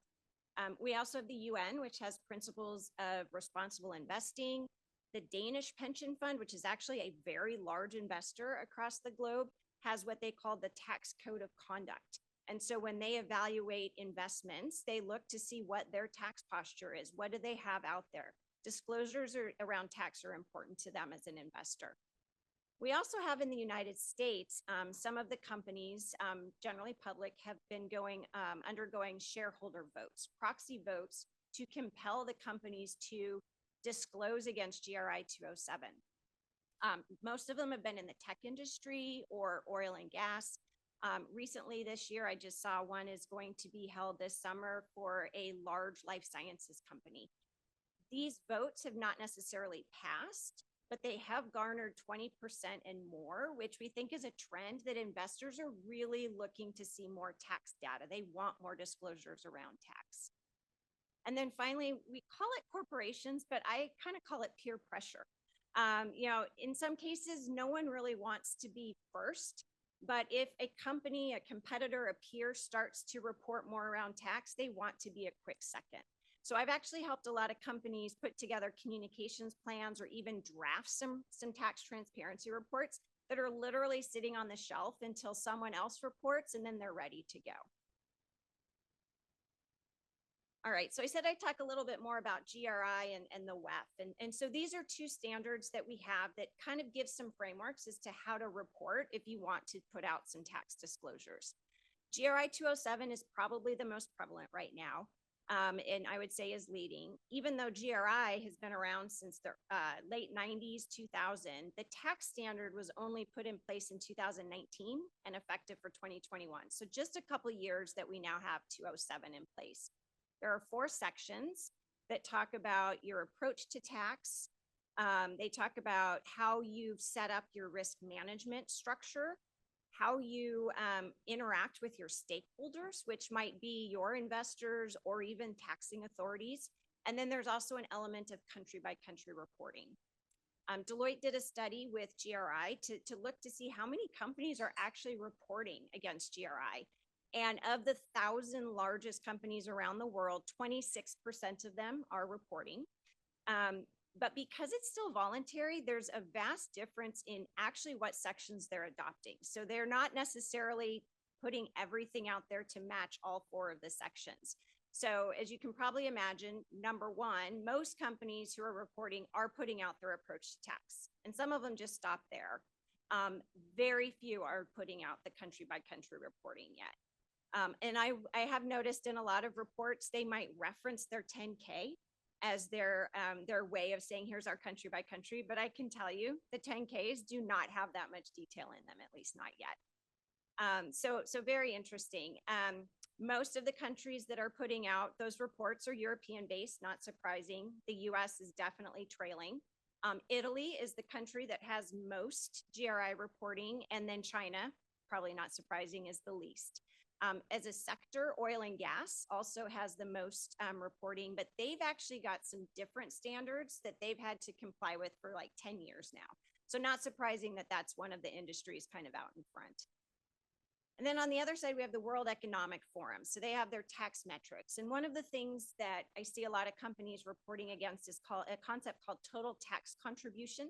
[SPEAKER 4] We also have the UN, which has principles of responsible investing. The Danish pension fund, which is actually a very large investor across the globe, has what they call the tax code of conduct. And so when they evaluate investments, they look to see what their tax posture is. What do they have out there? Disclosures around tax are important to them as an investor. We also have in the United States, some of the companies, generally public, have been undergoing shareholder votes, proxy votes, to compel the companies to disclose against GRI 207. Most of them have been in the tech industry or oil and gas. Recently this year, I just saw one is going to be held this summer for a large life sciences company. These votes have not necessarily passed, but they have garnered 20% and more, which we think is a trend that investors are really looking to see more tax data. They want more disclosures around tax. And then finally, we call it corporations, but I kind of call it peer pressure. In some cases, no one really wants to be first, but if a company, a competitor, a peer starts to report more around tax, they want to be a quick second. So I've actually helped a lot of companies put together communications plans or even draft some tax transparency reports that are literally sitting on the shelf until someone else reports, and then they're ready to go. All right, so I said I'd talk a little bit more about GRI and the WEF. And so these are two standards that we have that kind of give some frameworks as to how to report if you want to put out some tax disclosures. GRI 207 is probably the most prevalent right now, and I would say is leading. Even though GRI has been around since the late 90s, 2000, the tax standard was only put in place in 2019 and effective for 2021. So just a couple of years that we now have 207 in place. There are 4 sections that talk about your approach to tax. They talk about how you've set up your risk management structure, how you interact with your stakeholders, which might be your investors or even taxing authorities. And then there's also an element of country by country reporting. Deloitte did a study with GRI to look to see how many companies are actually reporting against GRI. And of the 1,000 largest companies around the world, 26% of them are reporting. But because it's still voluntary, there's a vast difference in actually what sections they're adopting. So they're not necessarily putting everything out there to match all 4 of the sections. So as you can probably imagine, number one, most companies who are reporting are putting out their approach to tax. And some of them just stop there. Very few are putting out the country by country reporting yet. And I have noticed in a lot of reports, they might reference their 10K as their way of saying, here's our country by country. But I can tell you the 10Ks do not have that much detail in them, at least not yet. So very interesting. Most of the countries that are putting out those reports are European based, not surprising. The US is definitely trailing. Italy is the country that has most GRI reporting, and then China, probably not surprising, is the least. As a sector, oil and gas also has the most reporting, but they've actually got some different standards that they've had to comply with for like 10 years now. So not surprising that that's one of the industries kind of out in front. And then on the other side, we have the World Economic Forum. So they have their tax metrics. And one of the things that I see a lot of companies reporting against is called a concept called total tax contribution.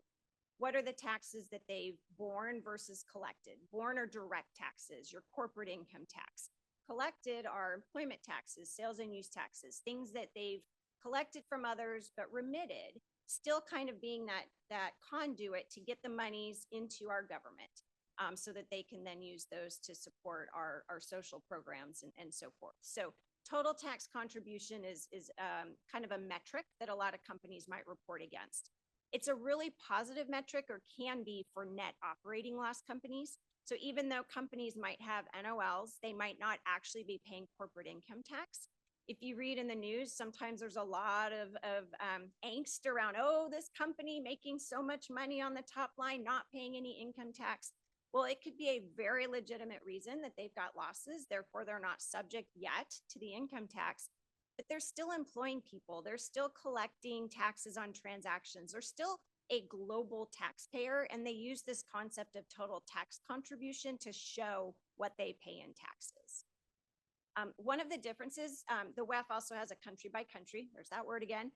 [SPEAKER 4] What are the taxes that they've borne versus collected? Borne are direct taxes, your corporate income tax. Collected are employment taxes, sales and use taxes, things that they've collected from others but remitted, still kind of being that conduit to get the monies into our government, so that they can then use those to support our social programs and so forth. So total tax contribution is kind of a metric that a lot of companies might report against. It's a really positive metric, or can be, for net operating loss companies. So even though companies might have NOLs, they might not actually be paying corporate income tax. If you read in the news, sometimes there's a lot of angst around, oh, this company making so much money on the top line, not paying any income tax. Well, it could be a very legitimate reason that they've got losses, therefore they're not subject yet to the income tax. But they're still employing people. They're still collecting taxes on transactions. They're still a global taxpayer, and they use this concept of total tax contribution to show what they pay in taxes. One of the differences, the WEF also has a country by country, there's that word again,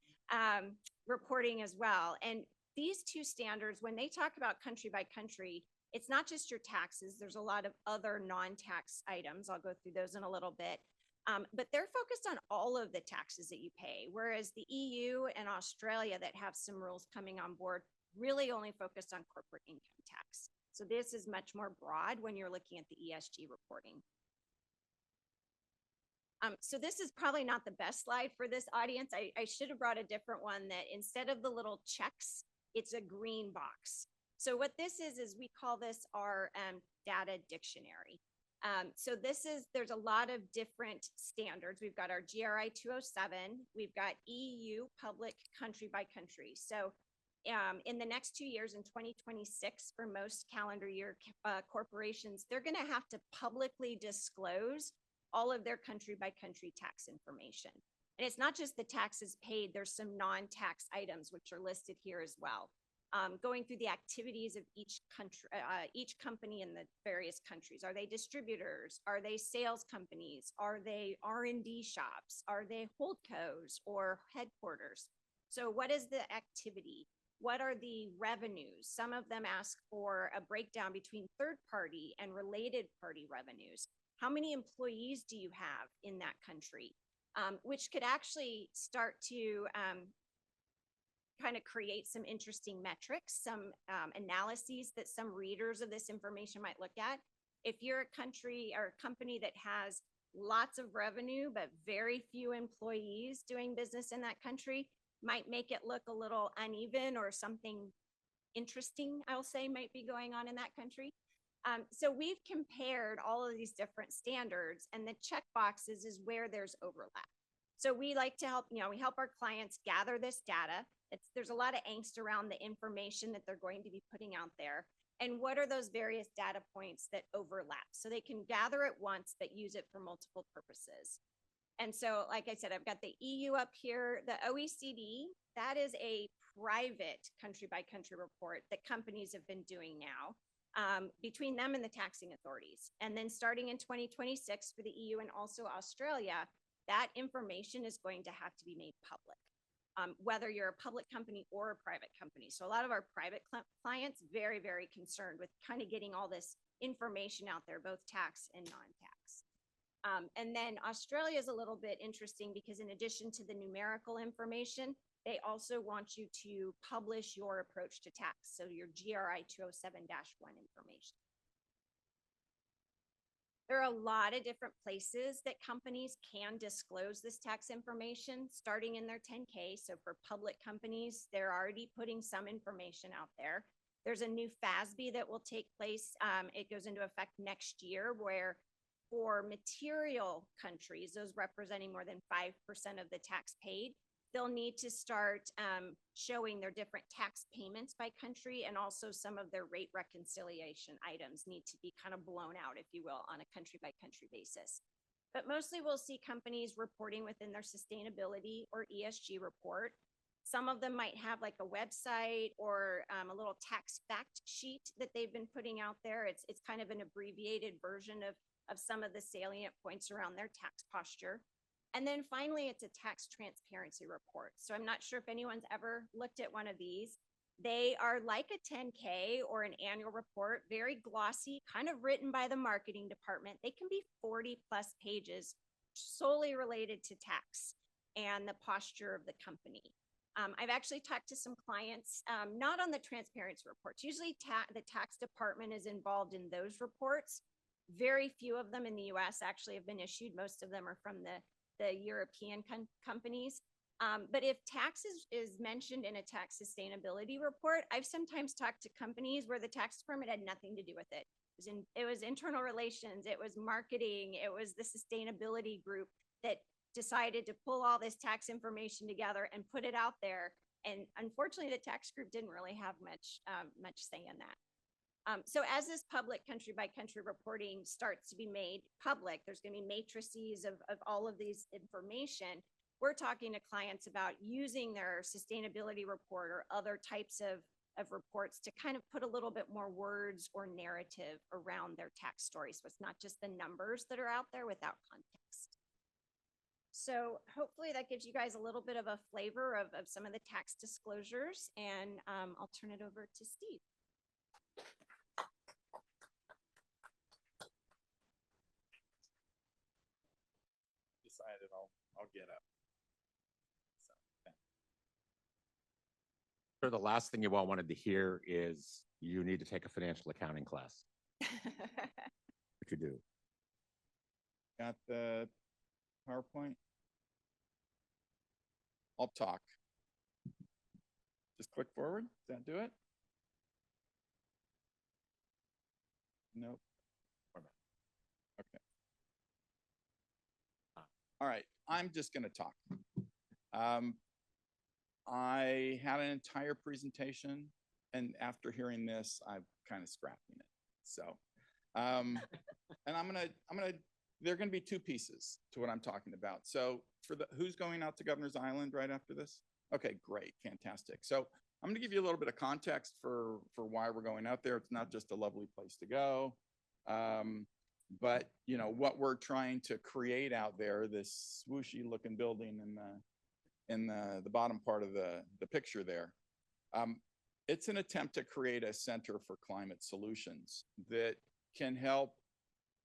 [SPEAKER 4] reporting as well. And these two standards, when they talk about country by country, it's not just your taxes. There's a lot of other non-tax items. I'll go through those in a little bit. But they're focused on all of the taxes that you pay, whereas the EU and Australia that have some rules coming on board really only focused on corporate income tax. So this is much more broad when you're looking at the ESG reporting. So this is probably not the best slide for this audience. I should have brought a different one that instead of the little checks, it's a green box. So what this is we call this our data dictionary. So there's a lot of different standards. We've got our GRI 207, we've got EU public country by country. So in the next 2 years, in 2026, for most calendar year corporations, they're going to have to publicly disclose all of their country by country tax information. And it's not just the taxes paid, there's some non-tax items which are listed here as well. Going through the activities of each country, each company in the various countries. Are they distributors? Are they sales companies? Are they R&D shops? Are they holdcos or headquarters? So what is the activity? What are the revenues? Some of them ask for a breakdown between third party and related party revenues. How many employees do you have in that country? Which could actually start to kind of create some interesting metrics, some analyses that some readers of this information might look at. If you're a country or a company that has lots of revenue, but very few employees doing business in that country, might make it look a little uneven, or something interesting, I'll say, might be going on in that country. So we've compared all of these different standards, and the check boxes is where there's overlap. So we like to help, we help our clients gather this data. There's a lot of angst around the information that they're going to be putting out there. And what are those various data points that overlap? So they can gather it once, but use it for multiple purposes. And so, like I said, I've got the EU up here, the OECD, that is a private country by country report that companies have been doing now between them and the taxing authorities. And then starting in 2026 for the EU and also Australia, that information is going to have to be made public, whether you're a public company or a private company. So a lot of our private clients, very, very concerned with kind of getting all this information out there, both tax and non-tax. And then Australia is a little bit interesting because in addition to the numerical information, they also want you to publish your approach to tax. So your GRI 207-1 information. There are a lot of different places that companies can disclose this tax information, starting in their 10K. So for public companies, they're already putting some information out there. There's a new FASB that will take place. It goes into effect next year, where for material countries, those representing more than 5% of the tax paid, they'll need to start showing their different tax payments by country, and also some of their rate reconciliation items need to be kind of blown out, if you will, on a country by country basis. But mostly we'll see companies reporting within their sustainability or ESG report. Some of them might have like a website or a little tax fact sheet that they've been putting out there. It's kind of an abbreviated version of some of the salient points around their tax posture. And then finally, it's a tax transparency report. So I'm not sure if anyone's ever looked at one of these. They are like a 10K or an annual report, very glossy, kind of written by the marketing department. They can be 40+ pages solely related to tax and the posture of the company. I've actually talked to some clients, not on the transparency reports. Usually the tax department is involved in those reports. Very few of them in the US actually have been issued. Most of them are from the European companies. But if tax is mentioned in a tax sustainability report, I've sometimes talked to companies where the tax department had nothing to do with it. It was internal relations, it was marketing, it was the sustainability group that decided to pull all this tax information together and put it out there. And unfortunately, the tax group didn't really have much say in that. So as this public country by country reporting starts to be made public, there's going to be matrices of all of these information. We're talking to clients about using their sustainability report or other types of reports to kind of put a little bit more words or narrative around their tax story. So it's not just the numbers that are out there without context. So hopefully that gives you guys a little bit of a flavor of some of the tax disclosures, and I'll turn it over to Steve.
[SPEAKER 5] Decided I'll get up. So, okay.
[SPEAKER 1] Sure, the last thing you all wanted to hear is you need to take a financial accounting class. What you do.
[SPEAKER 5] Got the PowerPoint? I'll talk. Just click forward. Does that do it? Nope. Okay. All right, I'm just going to talk. I had an entire presentation, and after hearing this, I'm kind of scrapping it. So, and there are going to be two pieces to what I'm talking about. So who's going out to Governor's Island right after this? Okay, great, fantastic. So I'm going to give you a little bit of context for why we're going out there. It's not just a lovely place to go, but you know what we're trying to create out there. This swooshy looking building in the bottom part of the picture there. It's an attempt to create a center for climate solutions that can help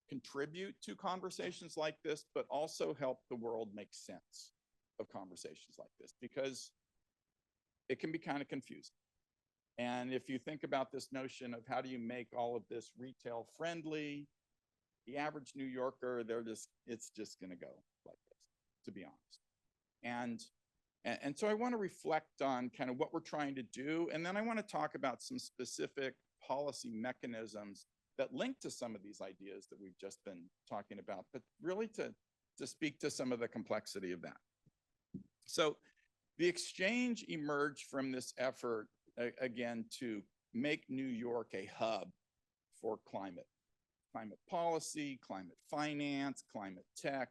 [SPEAKER 5] contribute to conversations like this, but also help the world make sense of conversations like this, because it can be kind of confusing. And if you think about this notion of how do you make all of this retail friendly, the average New Yorker, it's just going to go like this, to be honest. And so I want to reflect on kind of what we're trying to do. And then I want to talk about some specific policy mechanisms that link to some of these ideas that we've just been talking about, but really to speak to some of the complexity of that. So the exchange emerged from this effort, again, to make New York a hub for climate policy, climate finance, climate tech,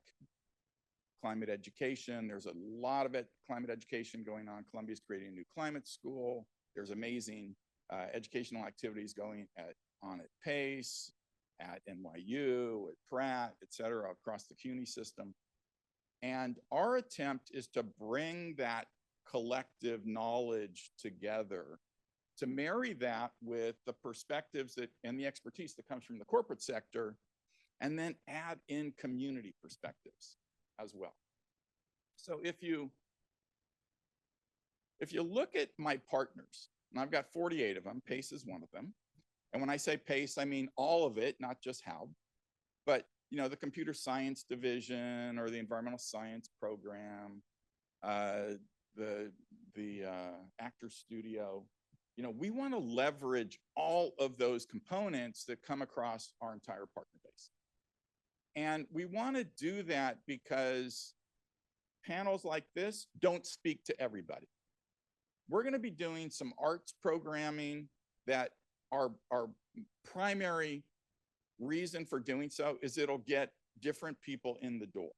[SPEAKER 5] climate education. There's a lot of climate education going on. Columbia's creating a new climate school. There's amazing educational activities going on at Pace, at NYU, at Pratt, et cetera, across the CUNY system. And our attempt is to bring that collective knowledge together, to marry that with the perspectives and the expertise that comes from the corporate sector, and then add in community perspectives as well. So if you look at my partners, and I've got 48 of them, Pace is one of them. And when I say Pace, I mean all of it, not just Haub, but you know, the computer science division or the environmental science program, the actor studio. You know, we want to leverage all of those components that come across our entire partner base. And we want to do that because panels like this don't speak to everybody. We're going to be doing some arts programming that our primary reason for doing so is it'll get different people in the door.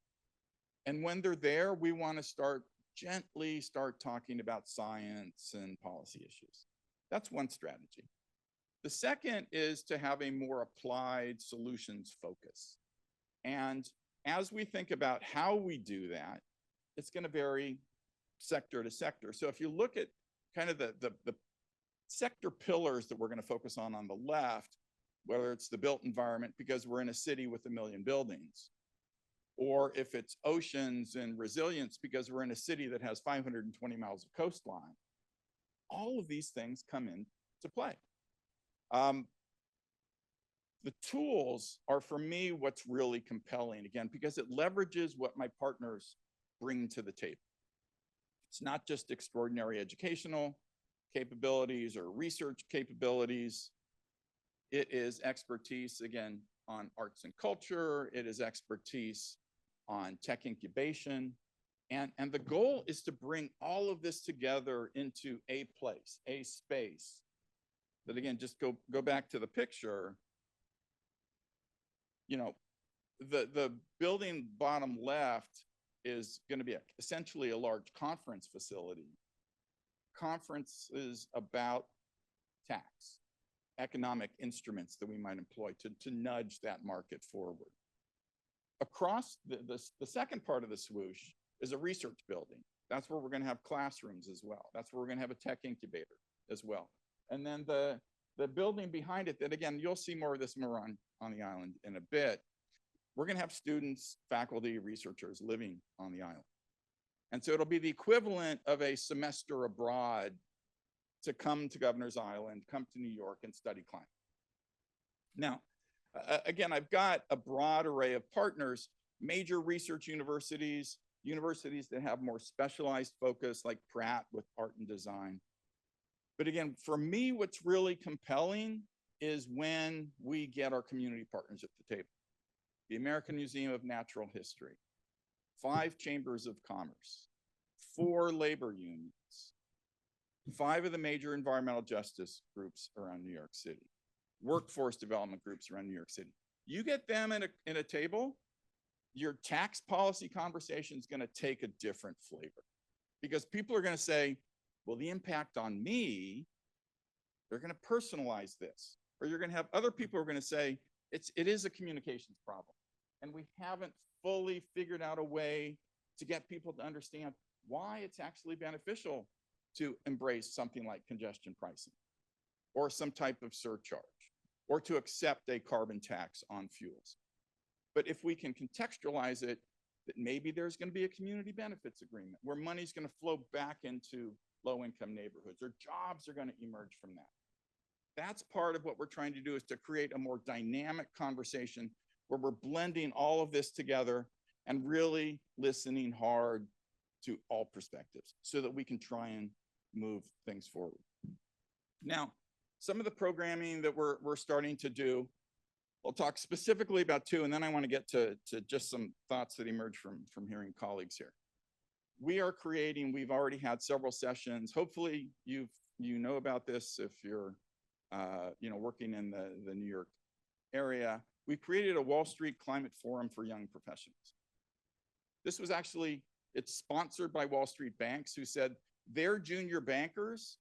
[SPEAKER 5] And when they're there, we want to gently start talking about science and policy issues. That's one strategy. The second is to have a more applied solutions focus. And as we think about how we do that, it's going to vary sector to sector. So if you look at kind of the sector pillars that we're going to focus on the left, whether it's the built environment because we're in a city with 1 million buildings, or if it's oceans and resilience because we're in a city that has 520 miles of coastline, all of these things come into play. The tools are, for me, what's really compelling, again, because it leverages what my partners bring to the table. It's not just extraordinary educational capabilities or research capabilities. It is expertise, again, on arts and culture. It is expertise on tech incubation. And the goal is to bring all of this together into a place, a space that, again, just go back to the picture. You know, the building bottom left is going to be essentially a large conference facility. Conferences about tax, economic instruments that we might employ to nudge that market forward. Across the second part of the swoosh is a research building. That's where we're going to have classrooms as well. That's where we're going to have a tech incubator as well. And then the building behind it, that again, you'll see more of this more on the island in a bit. We're going to have students, faculty, researchers living on the island. And so it'll be the equivalent of a semester abroad to come to Governor's Island, come to New York and study climate. Now, again, I've got a broad array of partners, major research universities, universities that have more specialized focus like Pratt with art and design. But again, for me, what's really compelling is when we get our community partners at the table. the American Museum of Natural History, 5 chambers of commerce, 4 labor unions, 5 of the major environmental justice groups around New York City, workforce development groups around New York City. You get them in a table, your tax policy conversation is going to take a different flavor, because people are going to say, well, the impact on me, they're going to personalize this, or you're going to have other people who are going to say, it is a communications problem. And we haven't fully figured out a way to get people to understand why it's actually beneficial to embrace something like congestion pricing, or some type of surcharge, or to accept a carbon tax on fuels. But if we can contextualize it, that maybe there's going to be a community benefits agreement where money's going to flow back into low-income neighborhoods, or jobs are going to emerge from that. That's part of what we're trying to do, is to create a more dynamic conversation where we're blending all of this together and really listening hard to all perspectives so that we can try and move things forward. Now, some of the programming that we're starting to do, I'll talk specifically about 2, and then I want to get to just some thoughts that emerge from hearing colleagues here. We are creating, we've already had several sessions. Hopefully you know about this if you're working in the New York area. We created a Wall Street Climate Forum for Young Professionals. This was actually, it's sponsored by Wall Street banks, who said their junior bankers,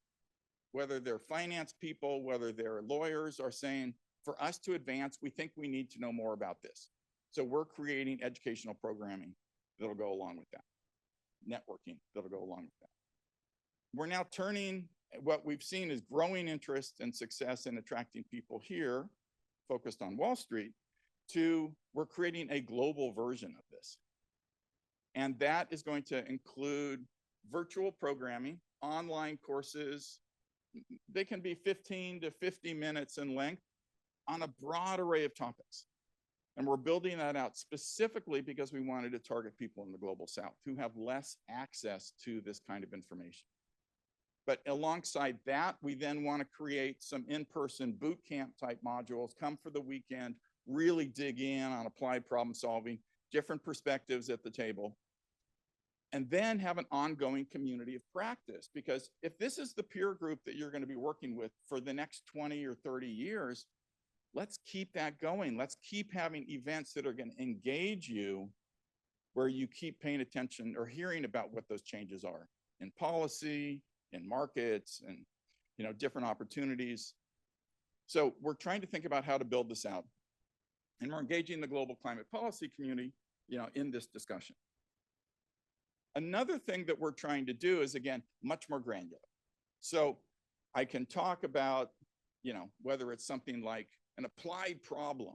[SPEAKER 5] whether they're finance people, whether they're lawyers, are saying, for us to advance, we think we need to know more about this. So we're creating educational programming that'll go along with that, networking that'll go along with that. We're now turning, what we've seen is growing interest and success in attracting people here, focused on Wall Street, to we're creating a global version of this. And that is going to include virtual programming, online courses. They can be 15 to 50 minutes in length on a broad array of topics. And we're building that out specifically because we wanted to target people in the global South who have less access to this kind of information. But alongside that, we then want to create some in-person boot camp type modules, come for the weekend, really dig in on applied problem solving, different perspectives at the table, and then have an ongoing community of practice. Because if this is the peer group that you're going to be working with for the next 20 or 30 years, let's keep that going. Let's keep having events that are going to engage you, where you keep paying attention or hearing about what those changes are in policy, in markets, and different opportunities. So we're trying to think about how to build this out. And we're engaging the global climate policy community in this discussion. Another thing that we're trying to do is, again, much more granular. So I can talk about, whether it's something like an applied problem,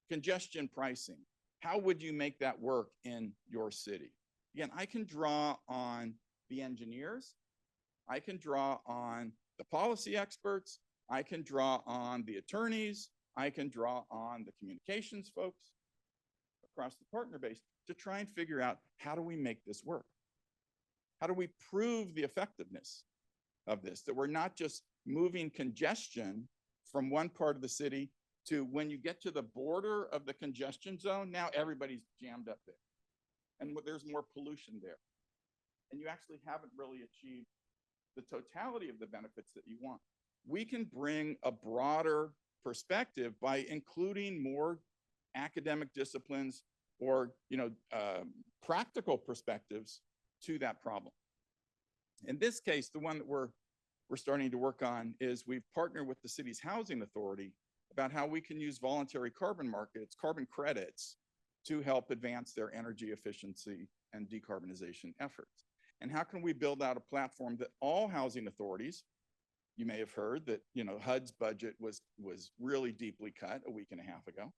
[SPEAKER 5] congestion pricing. How would you make that work in your city? Again, I can draw on the engineers. I can draw on the policy experts. I can draw on the attorneys. I can draw on the communications folks across the partner base to try and figure out, how do we make this work? How do we prove the effectiveness of this? That we're not just moving congestion from one part of the city to, when you get to the border of the congestion zone, now everybody's jammed up there. And there's more pollution there. And you actually haven't really achieved the totality of the benefits that you want. We can bring a broader perspective by including more academic disciplines or practical perspectives to that problem. In this case, the one that we're starting to work on is we've partnered with the city's housing authority about how we can use voluntary carbon markets, carbon credits, to help advance their energy efficiency and decarbonization efforts. And how can we build out a platform that all housing authorities, you may have heard that HUD's budget was really deeply cut a week and a half ago.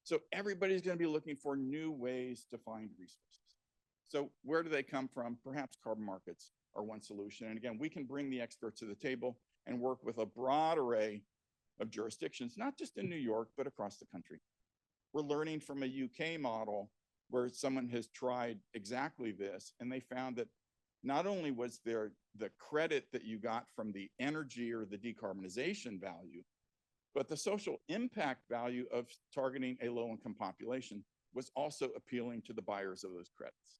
[SPEAKER 5] So everybody's going to be looking for new ways to find resources. So where do they come from? Perhaps carbon markets are one solution. And again, we can bring the experts to the table and work with a broad array of jurisdictions, not just in New York, but across the country. We're learning from a UK model where someone has tried exactly this, and they found that not only was there the credit that you got from the energy or the decarbonization value, But the social impact value of targeting a low-income population was also appealing to the buyers of those credits.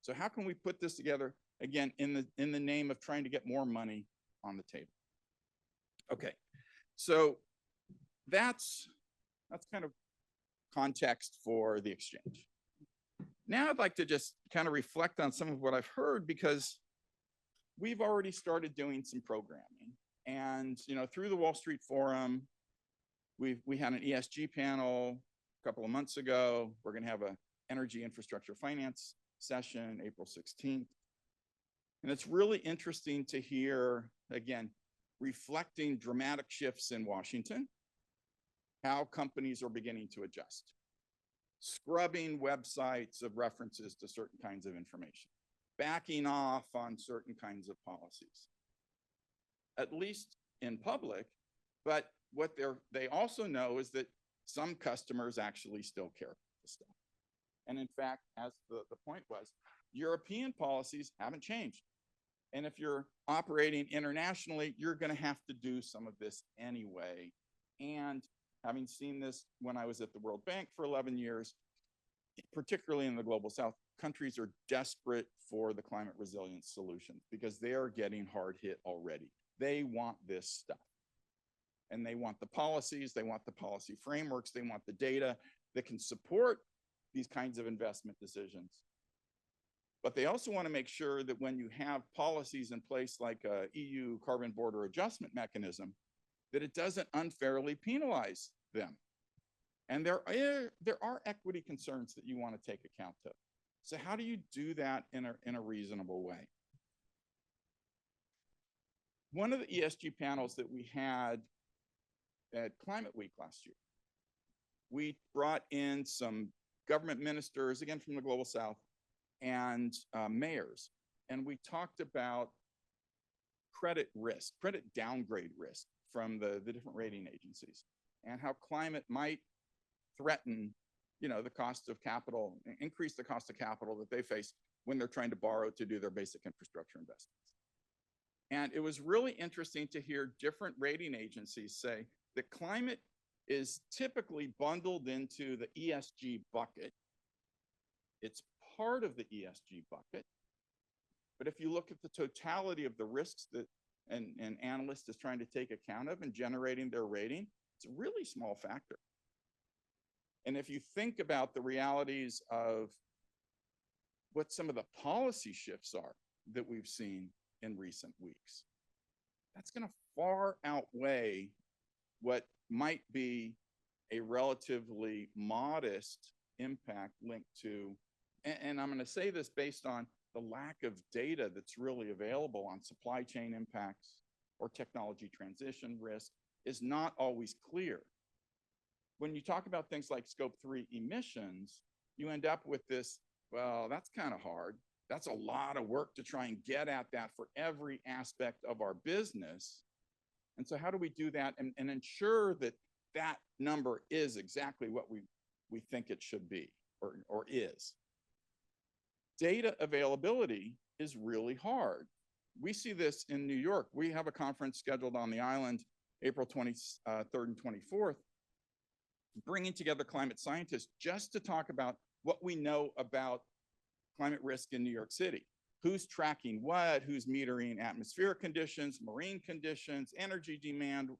[SPEAKER 5] So how can we put this together, again, in the name of trying to get more money on the table? Okay, so that's kind of context for the exchange. Now I'd like to just kind of reflect on some of what I've heard, because we've already started doing some programming. And through the Wall Street Forum, we had an ESG panel a couple of months ago. We're going to have an energy infrastructure finance session April 16th. And it's really interesting to hear, again, reflecting dramatic shifts in Washington, how companies are beginning to adjust, scrubbing websites of references to certain kinds of information, backing off on certain kinds of policies, at least in public. But what they also know is that some customers actually still care about this stuff. And in fact, as the point was, European policies haven't changed. And if you're operating internationally, you're going to have to do some of this anyway. And having seen this when I was at the World Bank for 11 years, particularly in the Global South, countries are desperate for the climate resilience solutions because they are getting hard hit already. They want this stuff. And they want the policies, they want the policy frameworks, they want the data that can support these kinds of investment decisions. But they also want to make sure that when you have policies in place like a EU carbon border adjustment mechanism, that it doesn't unfairly penalize them. And there are equity concerns that you want to take account of. So how do you do that in a reasonable way? One of the ESG panels that we had at Climate Week last year, we brought in some government ministers, again from the Global South, and mayors. And we talked about credit risk, credit downgrade risk from the different rating agencies, and how climate might threaten, the cost of capital, increase the cost of capital that they face when they're trying to borrow to do their basic infrastructure investments. And it was really interesting to hear different rating agencies say that climate is typically bundled into the ESG bucket. It's part of the ESG bucket. But if you look at the totality of the risks that an analyst is trying to take account of in generating their rating, it's a really small factor. And if you think about the realities of what some of the policy shifts are that we've seen in recent weeks, that's going to far outweigh what might be a relatively modest impact linked to, and I'm going to say this based on the lack of data that's really available on supply chain impacts or technology transition risk is not always clear. When you talk about things like scope 3 emissions, you end up with this, well, that's kind of hard. That's a lot of work to try and get at that for every aspect of our business. And so how do we do that and ensure that that number is exactly what we think it should be or is? Data availability is really hard. We see this in New York. We have a conference scheduled on the island April 23rd and 24th, bringing together climate scientists just to talk about what we know about climate risk in New York City. Who's tracking what, who's metering atmospheric conditions, marine conditions, energy demand,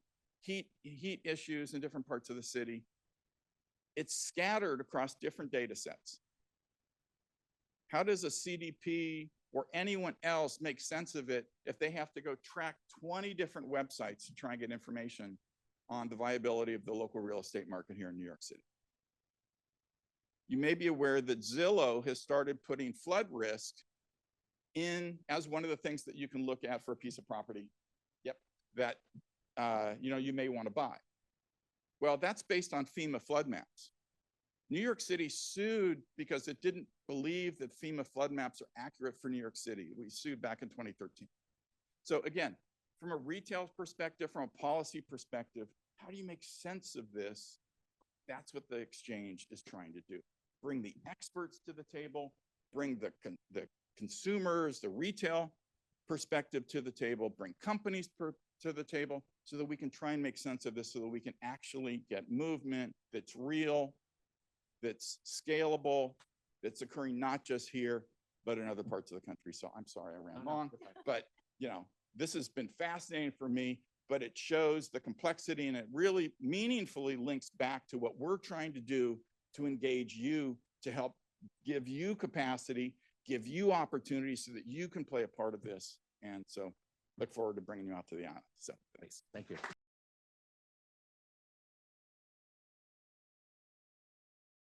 [SPEAKER 5] heat issues in different parts of the city. It's scattered across different data sets. How does a CDP or anyone else make sense of it if they have to go track 20 different websites to try and get information on the viability of the local real estate market here in New York City? You may be aware that Zillow has started putting flood risk in as one of the things that you can look at for a piece of property, that you may want to buy. Well, that's based on FEMA flood maps. New York City sued because it didn't believe that FEMA flood maps are accurate for New York City. We sued back in 2013. So again, from a retail perspective, from a policy perspective, how do you make sense of this? That's what the exchange is trying to do. Bring the experts to the table, bring the consumers, the retail perspective to the table, bring companies to the table, so that we can try and make sense of this, so that we can actually get movement that's real, that's scalable, that's occurring not just here, but in other parts of the country. So I'm sorry I ran long, but you know, this has been fascinating for me, but it shows the complexity, and it really meaningfully links back to what we're trying to do to engage you, to help give you capacity, give you opportunities so that you can play a part of this. And so look forward to bringing you out to the island. So thanks.
[SPEAKER 1] Thank you.